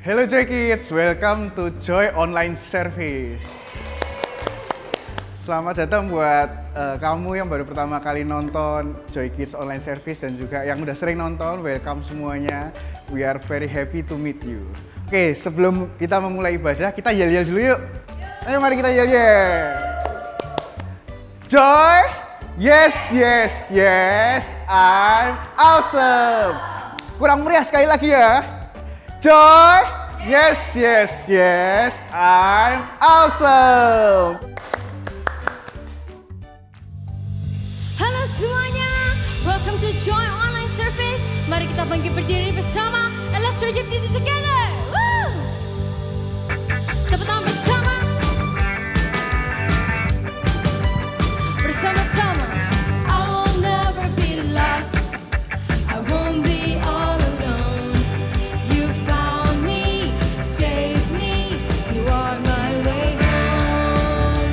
Hello Joy Kids, welcome to Joy Online Service. Selamat datang buat kamu yang baru pertama kali nonton Joy Kids Online Service dan juga yang udah sering nonton, welcome semuanya. We are very happy to meet you. Oke, sebelum kita memulai ibadah, kita yel-yel dulu yuk. Ayo mari kita yel-yel. Joy, yes, yes, yes, I'm awesome. Kurang meriah sekali lagi ya. Joy, yes, yes, yes, I'm awesome. Halo semuanya, welcome to Joy Online Service. Mari kita bangkit berdiri bersama and let's worship together. Woo! Tepuk tangan bersama. Bersama-sama. I will never be lost. I won't be all alone. You found me, saved me. You are my way home.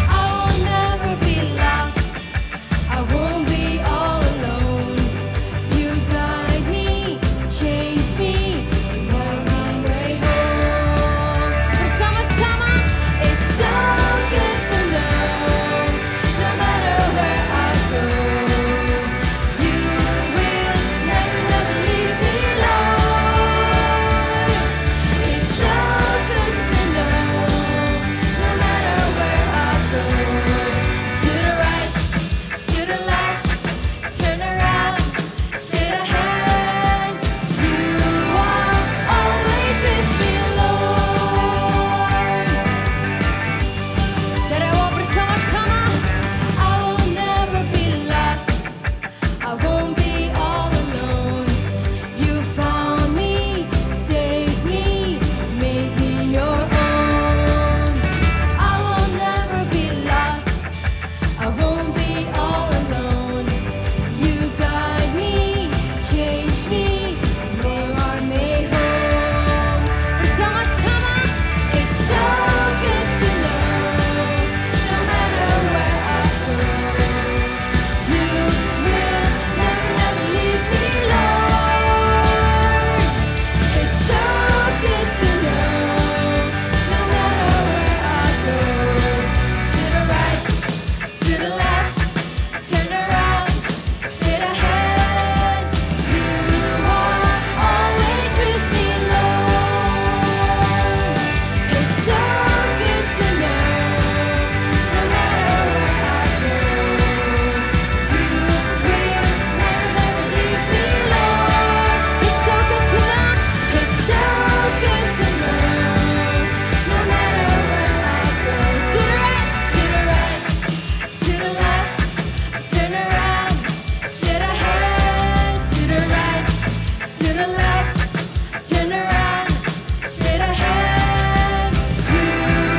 I will never be lost. I won't be all alone. You guide me, change me, make my way home. Bersama-sama, it's so good to know. No matter where I go, you will never, never leave me alone. It's so good to know. No matter where I go, to the right, to the left, turn around, straight ahead. You are always with me, Lord. Terewa bersama-sama. I will never be lost. I won't be all alone. You found me, saved me, made me your own. I will never be lost. I won't be all alone. You guide me, change me, make our way home. Bersama-sama, it's so good to know. No matter where I go, you will never, never leave me alone. It's so good to know. No matter where I go, to the right, to the left, turn around, straight ahead. You are always with me, Lord. It's so good to know. No matter where I go, you will never, never leave me alone. It's so good to know. It's so good to know. No matter where I go, to the right, to the right, to the left, turn around, straight ahead. To the right, to the left, turn around, straight ahead. You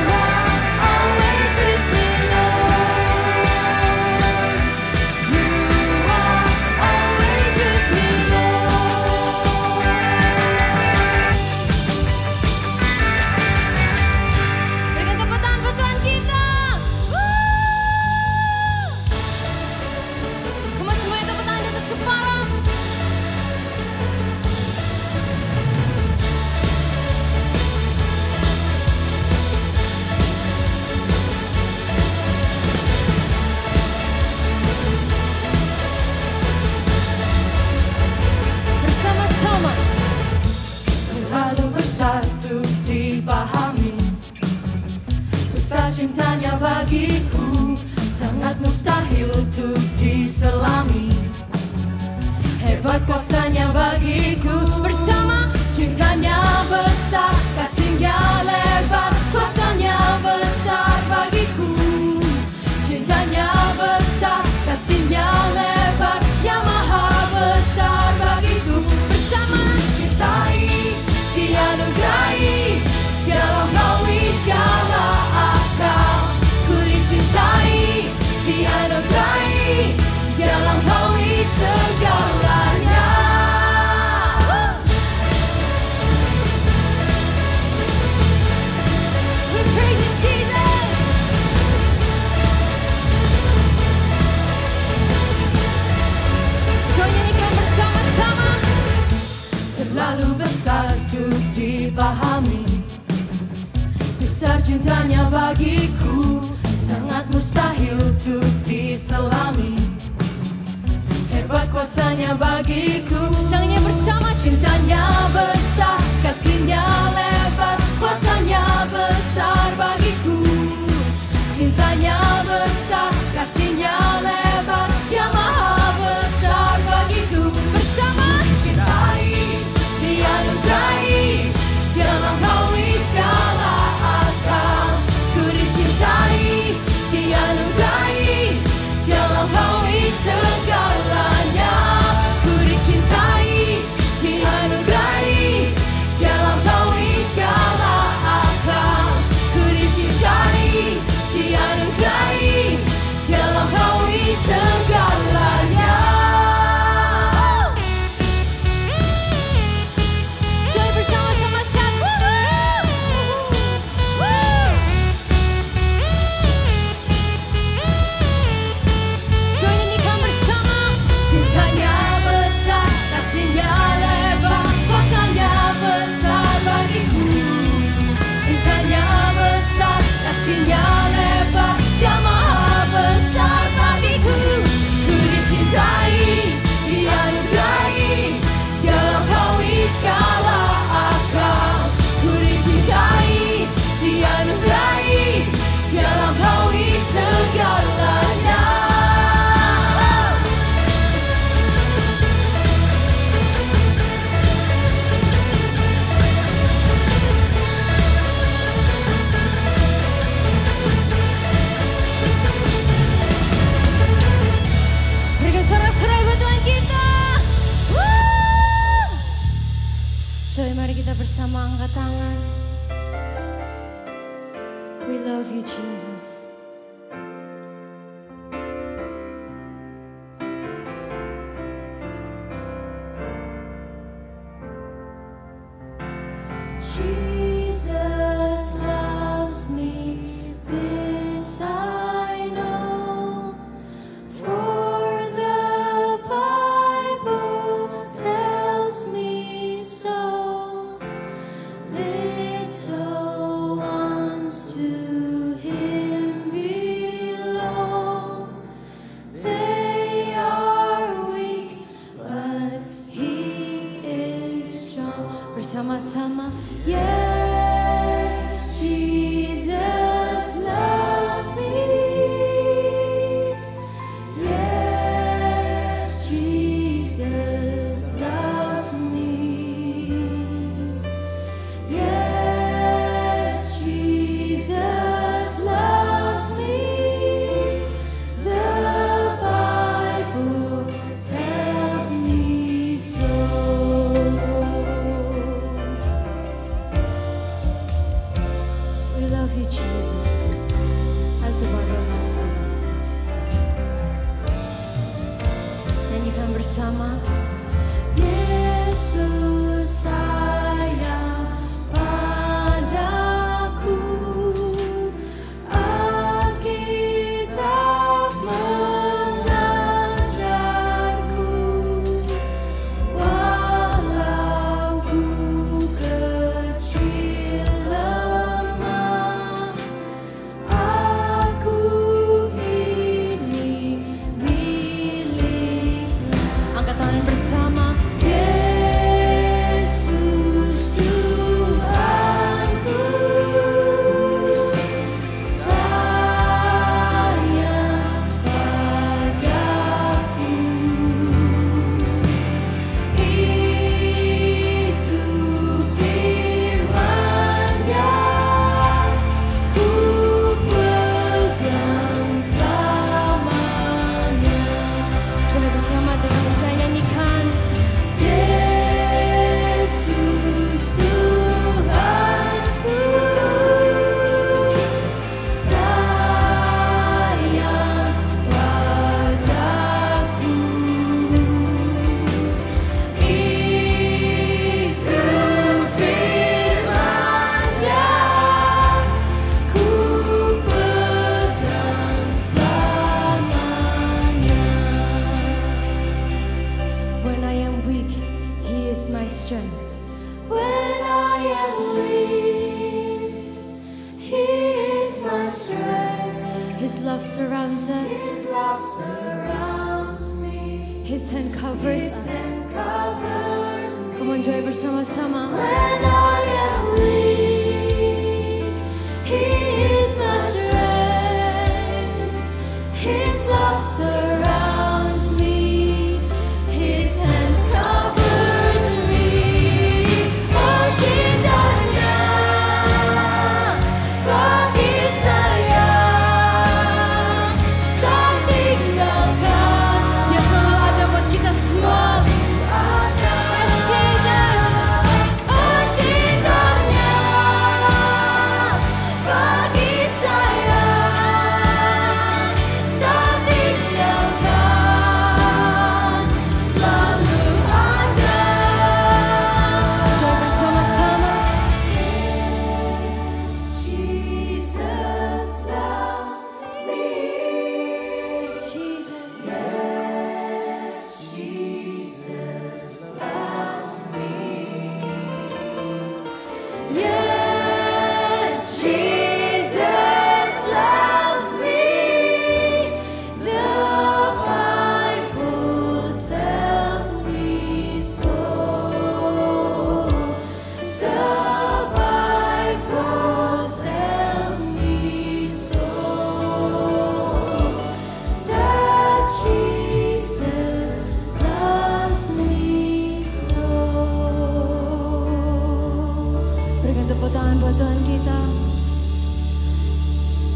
are always with me, Lord. You are always with me, Lord. Berikan tepuk tangan buat Tuhan kita. Come on semuanya, tepuk tangan di atas kepala. Bersama-sama. Terlalu besar untuk dipahami, besar cintanya bagiku, sangat mustahil untuk diselami. Hebat kuasanya bagiku, bersama cintanya besar, kasihnya lebar, kuasanya besar bagiku. Cintanya besar, kasihnya lebar, yang maha besar bagiku. Bersama cintai, dianugerahi, dia lampaui segala akal. Ku dicintai, dianugerahi, dia lampaui segalanya. cintanya bagiku sangat mustahil untuk diselami. Hebat kuasanya bagiku, tangannya bersama, cintanya besar, kasihnya lebar, kuasanya besar bagiku. Cintanya besar, kasihnya lebar, dia maha besar bagiku. Bersama cintai, dianugerahi, dia melampaui segala akal. Ku dicintai, dianugerahi, dia melampaui segalanya. Ku dicintai, dianugerahi, dia melampaui segala akal. Ku dicintai, dianugerahi, dia melampaui segalanya. Joy bersama-sama Shan. Joy nyanyikan bersama. Cintanya besar, kasihnya lebar, kuasanya besar bagiku. Cintanya besar, kasihnya lebar, dia maha besar bagiku. Ku dicintai, dianugerahi, dia melampaui segala akal. Ku dicintai, dianugerahi, dia melampaui segalanya. Berikan sorak-sorai buat Tuhan kita. Joy, mari kita bersama angkat tangan. We love you, Jesus. Jesus loves me, this I know, for the Bible tells me so. Little ones to Him belong. They are weak, but He is strong. Bersama-sama. Yes, Jesus loves me. Yes, Jesus loves me. Yes, Jesus loves me. The Bible tells me so. We surrounds us. His hand covers us. Come on, joy bersama-sama. When I am weak, He is my strength. His love surrounds me. His hands covers me. Oh, cintanya bagi saya tak tinggalkan. Dia selalu ada buat kita semua. Yes, Jesus. Oh, cintanya bagi saya tak tinggalkan. Selalu ada. Coba bersama-sama. Yes, Jesus loves me. Yes, Jesus. Yes, Jesus loves me. Yes, Jesus loves me. The Bible tells me so. The Bible tells me so. That Jesus loves me so. Berikan tepuk tangan buat Tuhan kita.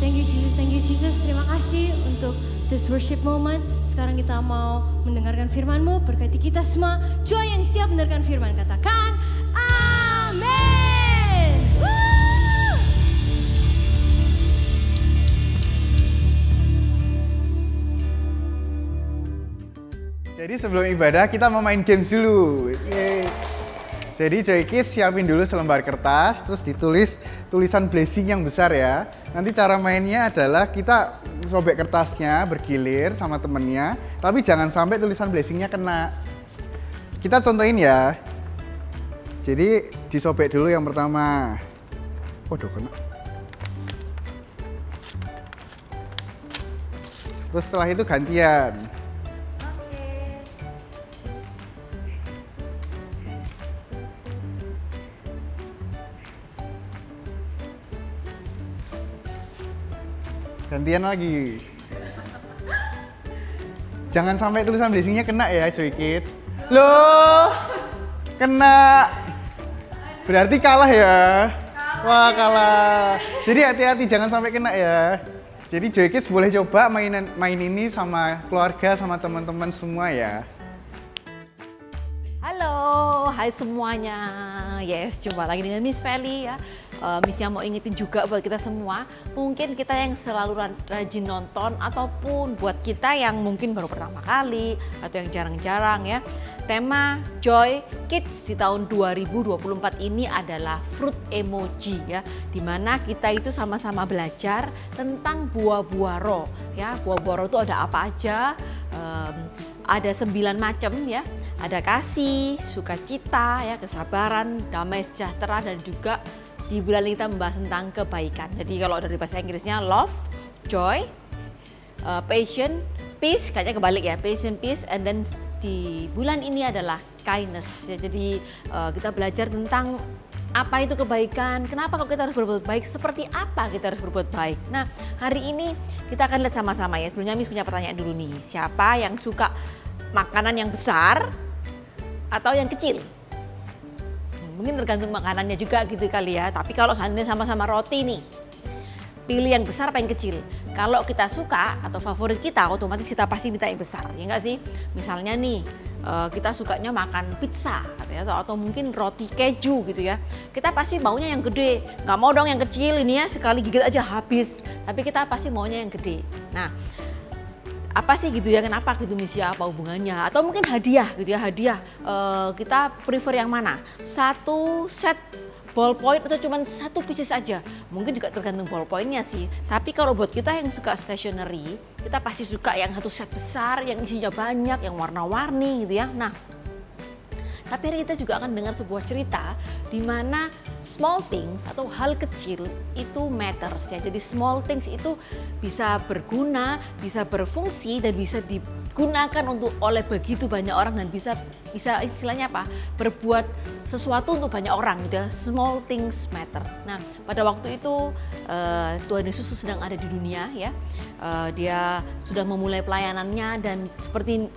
Thank you Jesus, thank you Jesus. Terima kasih untuk this worship moment. Sekarang kita mau mendengarkan firman-Mu. Berkati kita semua. Joy yang siap mendengarkan firman. Katakan amin. Woo! Jadi sebelum ibadah kita mau main games dulu. Yeay. Jadi Joy Kids siapin dulu selembar kertas, terus ditulis tulisan blessing yang besar ya. Nanti cara mainnya adalah kita sobek kertasnya bergilir sama temennya, tapi jangan sampai tulisan blessingnya kena. Kita contohin ya. Jadi disobek dulu yang pertama. Waduh, kena. Terus setelah itu gantian. Gantian lagi. Jangan sampai tulisan blessingnya kena ya Joy Kids. Loh, kena. Berarti kalah ya. Wah, kalah. Jadi hati-hati jangan sampai kena ya. Jadi Joy Kids boleh coba main ini sama keluarga, sama teman-teman semua ya. Halo, hai semuanya. Yes, jumpa lagi dengan Miss Feli ya. Miss yang mau ingetin juga buat kita semua, mungkin kita yang selalu rajin nonton ataupun buat kita yang mungkin baru pertama kali atau yang jarang-jarang ya. Tema Joy Kids di tahun 2024 ini adalah fruit emoji ya, dimana kita itu sama-sama belajar tentang buah-buah roh ya. Buah-buah roh itu ada apa aja? Ada 9 macam ya. Ada kasih, sukacita, ya, kesabaran, damai sejahtera, dan juga di bulan ini kita membahas tentang kebaikan. Jadi kalau dari bahasa Inggrisnya love, joy, passion, peace, kayaknya kebalik ya, passion, peace, and then di bulan ini adalah kindness. Ya, jadi kita belajar tentang apa itu kebaikan, kenapa kalau kita harus berbuat baik, seperti apa kita harus berbuat baik. Nah, hari ini kita akan lihat sama-sama ya. Sebelumnya Miss punya pertanyaan dulu nih, siapa yang suka makanan yang besar atau yang kecil? Mungkin tergantung makanannya juga gitu kali ya. Tapi kalau seandainya sama-sama roti nih, pilih yang besar apa yang kecil? Kalau kita suka atau favorit kita, otomatis kita pasti minta yang besar, ya enggak sih? Misalnya nih, kita sukanya makan pizza atau mungkin roti keju gitu ya. Kita pasti maunya yang gede, nggak mau dong yang kecil ini ya, sekali gigit aja habis. Tapi kita pasti maunya yang gede. Nah, apa sih gitu ya, kenapa gitu Miss ya, apa hubungannya? Atau mungkin hadiah gitu ya, hadiah kita prefer yang mana? Satu set ballpoint atau cuma satu pieces aja? Mungkin juga tergantung ballpointnya sih. Tapi kalau buat kita yang suka stationery, kita pasti suka yang satu set besar, yang isinya banyak, yang warna-warni gitu ya. Nah, Tapi hari kita juga akan dengar sebuah cerita di mana small things atau hal kecil itu matters ya. Jadi small things itu bisa berguna, bisa berfungsi dan bisa digunakan untuk oleh begitu banyak orang dan bisa istilahnya apa? Berbuat sesuatu untuk banyak orang gitu ya. Small things matter. Nah, pada waktu itu Tuhan Yesus sedang ada di dunia ya. Dia sudah memulai pelayanannya dan seperti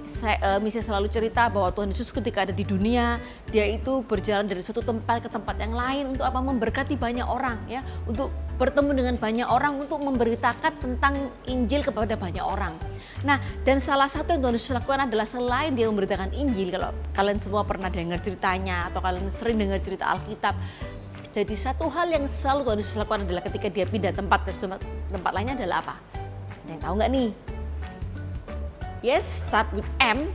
Misia selalu cerita bahwa Tuhan Yesus ketika ada di dunia, dia itu berjalan dari suatu tempat ke tempat yang lain untuk apa? Memberkati banyak orang ya, untuk bertemu dengan banyak orang, untuk memberitakan tentang Injil kepada banyak orang. Nah, dan salah satu yang Tuhan Yesus lakukan adalah selain dia memberitakan Injil, kalau kalian semua pernah dengar ceritanya atau kalian sering dengar cerita Alkitab, jadi satu hal yang selalu Tuhan Yesus lakukan adalah ketika dia pindah tempat lainnya adalah apa? Ada yang tahu nggak nih? Yes, start with M.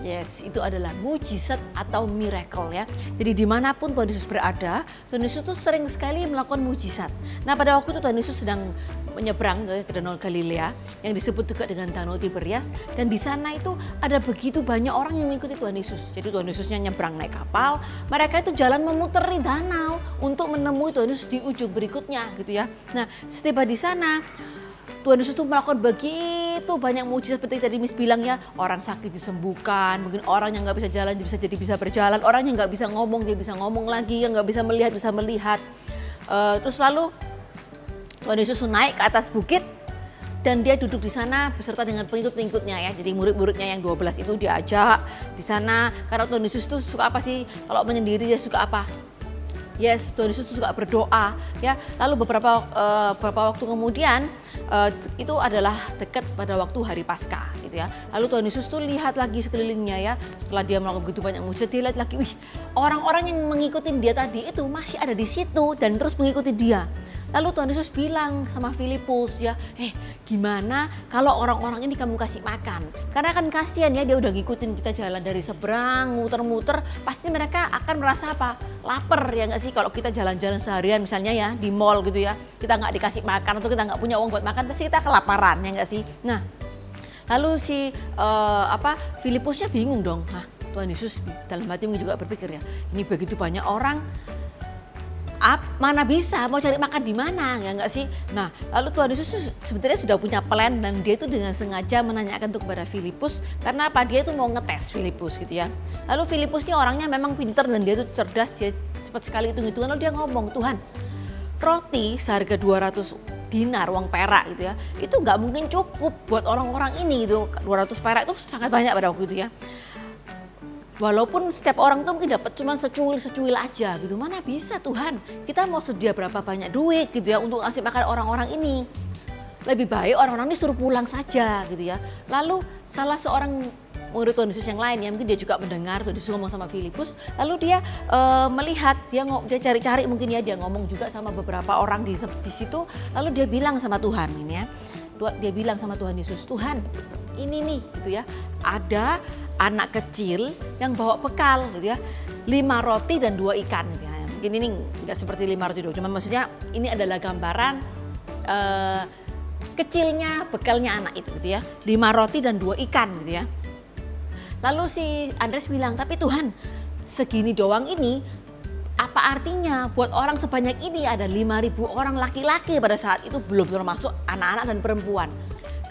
Yes, itu adalah mujizat atau miracle ya. Jadi dimanapun Tuhan Yesus berada, Tuhan Yesus itu sering sekali melakukan mujizat. Nah, pada waktu itu Tuhan Yesus sedang menyeberang ke Danau Galilea yang disebut juga dengan Danau Tiberias, dan di sana itu ada begitu banyak orang yang mengikuti Tuhan Yesus. Jadi Tuhan Yesusnya nyebrang naik kapal, mereka itu jalan memuteri danau untuk menemui Tuhan Yesus di ujung berikutnya gitu ya. Nah, setiba di sana Tuhan Yesus itu melakukan begitu banyak mujizat seperti tadi Miss bilang ya, orang sakit disembuhkan, mungkin orang yang nggak bisa jalan bisa berjalan, orang yang nggak bisa ngomong dia bisa ngomong lagi, yang nggak bisa melihat. Terus lalu Tuhan Yesus naik ke atas bukit dan dia duduk di sana beserta dengan pengikut-pengikutnya ya. Jadi murid-muridnya yang 12 itu diajak di sana karena Tuhan Yesus itu suka apa sih? Kalau menyendiri dia suka apa? Yes, Tuhan Yesus suka berdoa ya. Lalu beberapa waktu kemudian itu adalah dekat pada waktu hari Paskah gitu ya. Lalu Tuhan Yesus tuh lihat lagi sekelilingnya ya. Setelah dia melakukan begitu banyak mujizat, dia lihat lagi, wih, orang-orang yang mengikuti dia tadi itu masih ada di situ dan terus mengikuti dia. Lalu Tuhan Yesus bilang sama Filipus ya, gimana kalau orang-orang ini kamu kasih makan? Karena kan kasihan ya, dia udah ngikutin kita jalan dari seberang, muter-muter, pasti mereka akan merasa apa? Lapar ya nggak sih kalau kita jalan-jalan seharian misalnya ya di mall gitu ya, kita nggak dikasih makan atau kita nggak punya uang buat makan, pasti kita kelaparan ya nggak sih? Nah, lalu si Filipusnya bingung dong, Tuhan Yesus dalam hati juga berpikir ya, ini begitu banyak orang, mana bisa mau cari makan di mana ya nggak sih? Nah, lalu Tuhan Yesus sebenarnya sudah punya plan dan dia itu dengan sengaja menanyakan itu kepada Filipus karena apa? Dia itu mau ngetes Filipus gitu ya. Lalu Filipus ini orangnya memang pintar dan dia itu cerdas, dia cepat sekali hitung-hitungan. Lalu dia ngomong, Tuhan, roti seharga 200 dinar uang perak gitu ya, itu nggak mungkin cukup buat orang-orang ini gitu. 200 perak itu sangat banyak pada waktu itu ya. Walaupun setiap orang tuh mungkin dapat cuma secuil aja gitu. Mana bisa Tuhan, kita mau sedia berapa banyak duit gitu ya untuk ngasih makan orang-orang ini. Lebih baik orang-orang ini suruh pulang saja gitu ya. Lalu salah seorang murid Tuhan Yesus yang lain ya, mungkin dia juga mendengar Tuhan Yesus ngomong sama Filipus. Lalu dia melihat, dia cari-cari mungkin ya, dia ngomong juga sama beberapa orang di situ. Lalu dia bilang sama Tuhan ini ya. Dia bilang sama Tuhan Yesus, Tuhan ini nih gitu ya, ada anak kecil yang bawa bekal gitu ya, 5 roti dan 2 ikan gitu ya. Mungkin ini nggak seperti 5 roti doang, cuma maksudnya ini adalah gambaran kecilnya bekalnya anak itu gitu ya, 5 roti dan 2 ikan gitu ya. Lalu si Andreas bilang, tapi Tuhan segini doang ini apa artinya buat orang sebanyak ini? Ada 5.000 orang laki-laki pada saat itu, belum termasuk anak-anak dan perempuan.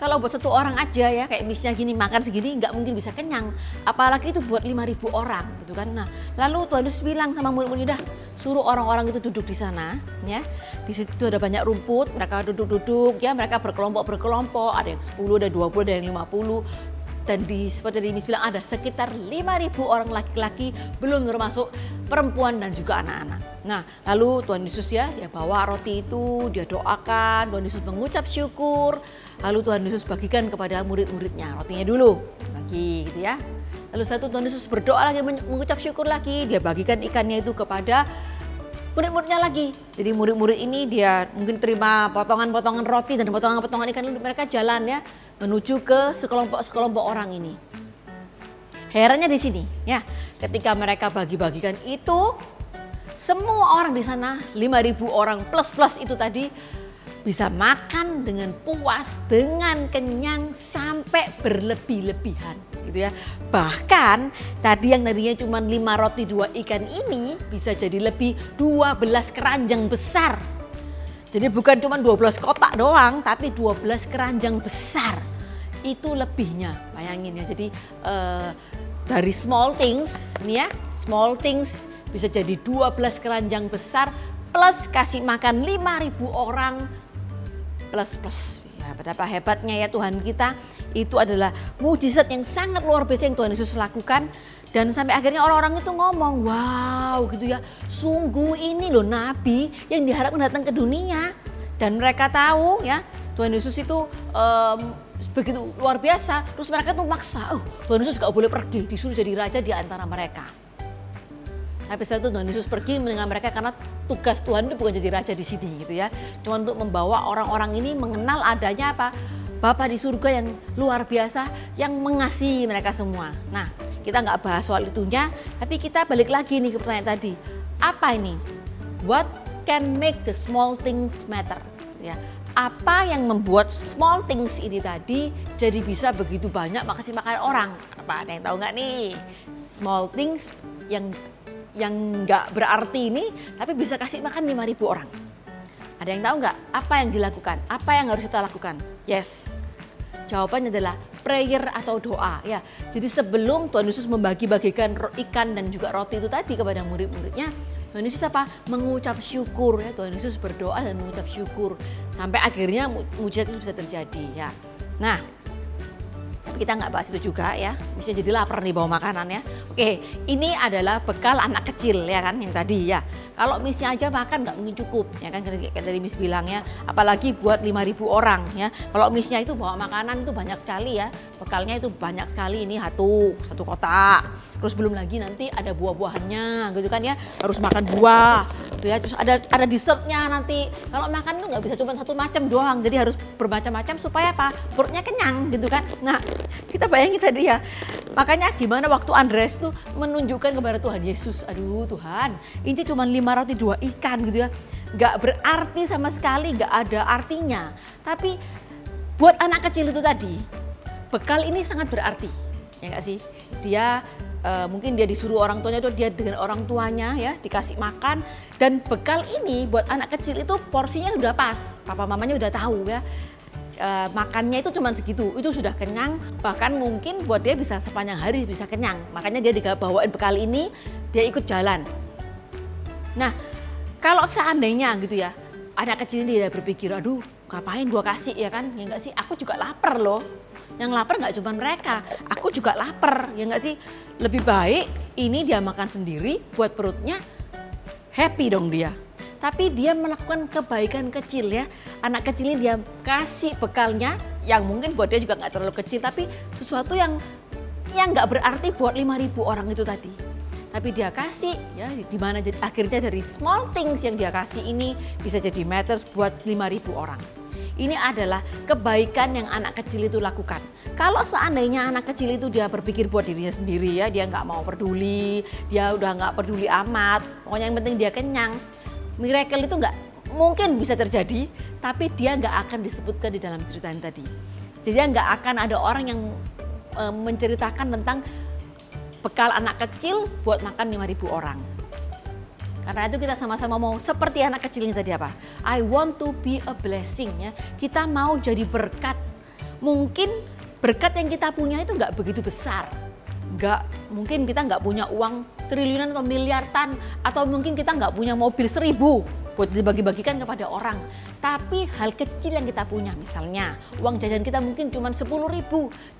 Kalau buat satu orang aja ya, kayak misalnya gini, makan segini nggak mungkin bisa kenyang. Apalagi itu buat 5.000 orang gitu kan. Nah, lalu Tuhan Yesus bilang sama murid-murid, suruh orang-orang itu duduk di sana ya. Di situ ada banyak rumput, mereka duduk-duduk ya, mereka berkelompok-berkelompok, ada yang 10, ada 20, ada yang 50. Dan seperti Miss bilang ada sekitar 5.000 orang laki-laki, belum termasuk perempuan dan juga anak-anak. Nah, lalu Tuhan Yesus ya, dia bawa roti itu, dia doakan, Tuhan Yesus mengucap syukur. Lalu Tuhan Yesus bagikan kepada murid-muridnya, rotinya dulu bagi gitu ya. Lalu setelah itu Tuhan Yesus berdoa lagi, mengucap syukur lagi, dia bagikan ikannya itu kepada murid-muridnya lagi. Jadi murid-murid ini dia mungkin terima potongan-potongan roti dan potongan-potongan ikan, lalu mereka jalan ya menuju ke sekelompok orang ini. Herannya di sini ya, ketika mereka bagi-bagikan itu, semua orang di sana 5.000 orang plus itu tadi bisa makan dengan puas, dengan kenyang sampai berlebih-lebihan. gitu ya. Bahkan tadi yang tadinya cuma 5 roti 2 ikan ini bisa jadi lebih 12 keranjang besar. Jadi bukan cuma 12 kotak doang, tapi 12 keranjang besar. Itu lebihnya, bayangin ya. Jadi dari small things, ini ya, small things bisa jadi 12 keranjang besar plus kasih makan 5.000 orang plus. Ya, betapa hebatnya ya Tuhan kita. Itu adalah mujizat yang sangat luar biasa yang Tuhan Yesus lakukan. Dan sampai akhirnya orang-orang itu ngomong, wow gitu ya, sungguh ini loh nabi yang diharapkan datang ke dunia. Dan mereka tahu ya Tuhan Yesus itu begitu luar biasa. Terus mereka tuh maksa, Tuhan Yesus gak boleh pergi, disuruh jadi raja di antara mereka. Tapi setelah itu Tuhan Yesus pergi meninggalkan mereka karena tugas Tuhan itu bukan jadi raja di sini gitu ya. Cuma untuk membawa orang-orang ini mengenal adanya apa? Bapa di surga yang luar biasa yang mengasihi mereka semua. Nah, kita nggak bahas soal itunya, tapi kita balik lagi nih ke pertanyaan tadi. Apa ini? What can make the small things matter? Ya. Apa yang membuat small things ini tadi jadi bisa begitu banyak makasih makan orang? Apa ada yang tahu nggak nih? Small things yang nggak berarti ini tapi bisa kasih makan 5.000 orang. Ada yang tahu nggak apa yang dilakukan? Apa yang harus kita lakukan? Yes, jawabannya adalah prayer atau doa ya. Jadi sebelum Tuhan Yesus membagi-bagikan ikan dan juga roti itu tadi kepada murid-muridnya, Tuhan Yesus apa? Mengucap syukur ya. Tuhan Yesus berdoa dan mengucap syukur sampai akhirnya mujizat itu bisa terjadi ya. Nah, kita nggak bahas itu juga ya, bisa jadi lapar nih bawa makanan ya. Oke, ini adalah bekal anak kecil ya kan yang tadi ya. Kalau misnya aja makan nggak mungkin cukup ya kan, kayak tadi Miss bilang ya, apalagi buat 5.000 orang ya. Kalau misnya itu bawa makanan itu banyak sekali ya, bekalnya itu banyak sekali, ini satu kotak. Terus belum lagi nanti ada buah-buahannya gitu kan ya, harus makan buah gitu ya. Terus ada dessertnya nanti. Kalau makan itu nggak bisa cuma satu macam doang, jadi harus bermacam-macam supaya apa? Perutnya kenyang gitu kan. Nah, kita bayangin tadi ya, makanya gimana waktu Andreas tuh menunjukkan kepada Tuhan Yesus, aduh Tuhan ini cuma 5 roti 2 ikan gitu ya, gak berarti sama sekali, gak ada artinya. Tapi buat anak kecil itu tadi, bekal ini sangat berarti, ya gak sih? Dia mungkin dia disuruh orang tuanya, dia dengan orang tuanya ya dikasih makan, dan bekal ini buat anak kecil itu porsinya udah pas, papa mamanya udah tahu ya. Makannya itu cuma segitu, itu sudah kenyang, bahkan mungkin buat dia bisa sepanjang hari bisa kenyang. Makanya dia bawain bekal ini, dia ikut jalan. Nah, kalau seandainya gitu ya, anak kecil ini dia berpikir, aduh ngapain gua kasih ya kan, ya enggak sih, aku juga lapar loh. Yang lapar nggak cuma mereka, aku juga lapar, ya enggak sih. Lebih baik ini dia makan sendiri buat perutnya, happy dong dia. Tapi dia melakukan kebaikan kecil ya. Anak kecil ini dia kasih bekalnya yang mungkin buat dia juga nggak terlalu kecil, tapi sesuatu yang nggak berarti buat 5.000 orang itu tadi. Tapi dia kasih ya, dimana akhirnya dari small things yang dia kasih ini bisa jadi matters buat 5.000 orang. Ini adalah kebaikan yang anak kecil itu lakukan. Kalau seandainya anak kecil itu dia berpikir buat dirinya sendiri ya, dia nggak mau peduli, dia udah nggak peduli amat, pokoknya yang penting dia kenyang. Miracle itu nggak mungkin bisa terjadi, tapi dia nggak akan disebutkan di dalam cerita ini tadi. Jadi nggak akan ada orang yang menceritakan tentang bekal anak kecil buat makan 5.000 orang. Karena itu kita sama-sama mau seperti anak kecil ini tadi apa? I want to be a blessing ya. Kita mau jadi berkat. Mungkin berkat yang kita punya itu nggak begitu besar. Mungkin kita nggak punya uang triliunan atau miliaran, atau mungkin kita nggak punya mobil 1.000 buat dibagi-bagikan kepada orang. Tapi hal kecil yang kita punya, misalnya uang jajan kita mungkin cuma 10.000,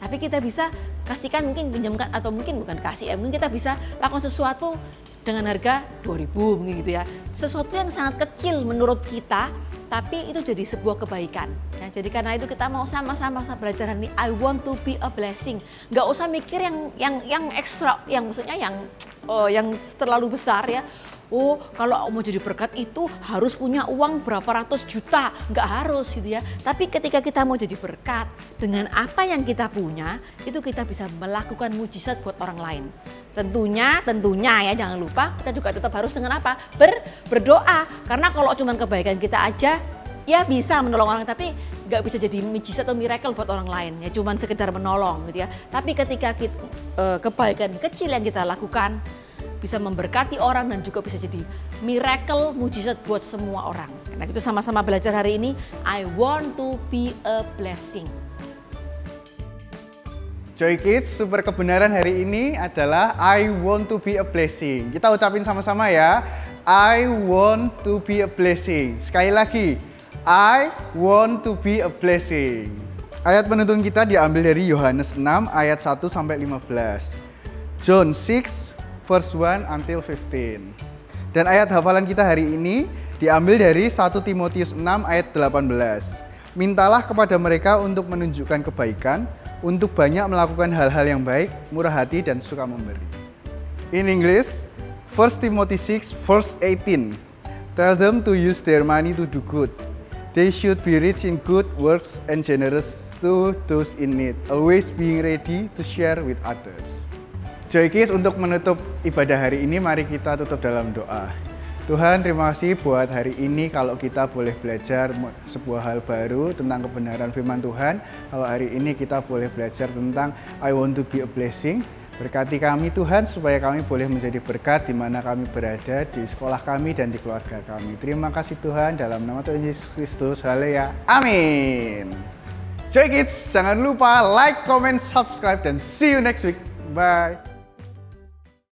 tapi kita bisa kasihkan, mungkin pinjamkan, atau mungkin bukan kasih ya, mungkin kita bisa lakukan sesuatu dengan harga 2.000 mungkin gitu ya. Sesuatu yang sangat kecil menurut kita, tapi itu jadi sebuah kebaikan. Ya, jadi karena itu kita mau sama-sama belajar ini, I want to be a blessing. Nggak usah mikir yang ekstra, yang maksudnya yang terlalu besar ya. Oh, kalau mau jadi berkat itu harus punya uang berapa ratus juta, nggak harus gitu ya. Tapi ketika kita mau jadi berkat dengan apa yang kita punya, itu kita bisa melakukan mujizat buat orang lain. Tentunya ya jangan lupa kita juga tetap harus dengan apa? Berdoa. Karena kalau cuma kebaikan kita aja ya bisa menolong orang, tapi nggak bisa jadi mujizat atau miracle buat orang lain, ya cuman sekedar menolong gitu ya. Tapi ketika kebaikan kecil yang kita lakukan bisa memberkati orang dan juga bisa jadi miracle, mujizat buat semua orang. Nah, kita sama-sama belajar hari ini, I want to be a blessing. Joy Kids, super kebenaran hari ini adalah I want to be a blessing. Kita ucapin sama-sama ya. I want to be a blessing. Sekali lagi, I want to be a blessing. Ayat penuntun kita diambil dari Yohanes 6 ayat 1 sampai 15. John 6 verse 1 until 15. Dan ayat hafalan kita hari ini diambil dari 1 Timotius 6 ayat 18. Mintalah kepada mereka untuk menunjukkan kebaikan, untuk banyak melakukan hal-hal yang baik, murah hati dan suka memberi. In English, 1 Timothy 6 verse 18. Tell them to use their money to do good. They should be rich in good works and generous to those in need, always being ready to share with others. Joy Kids, untuk menutup ibadah hari ini, mari kita tutup dalam doa. Tuhan, terima kasih buat hari ini kalau kita boleh belajar sebuah hal baru tentang kebenaran firman Tuhan. Kalau hari ini kita boleh belajar tentang I want to be a blessing. Berkati kami Tuhan supaya kami boleh menjadi berkat di mana kami berada, di sekolah kami dan di keluarga kami. Terima kasih Tuhan, dalam nama Tuhan Yesus Kristus. Haleluya. Amin. Joy Kids, jangan lupa like, comment, subscribe, dan see you next week. Bye.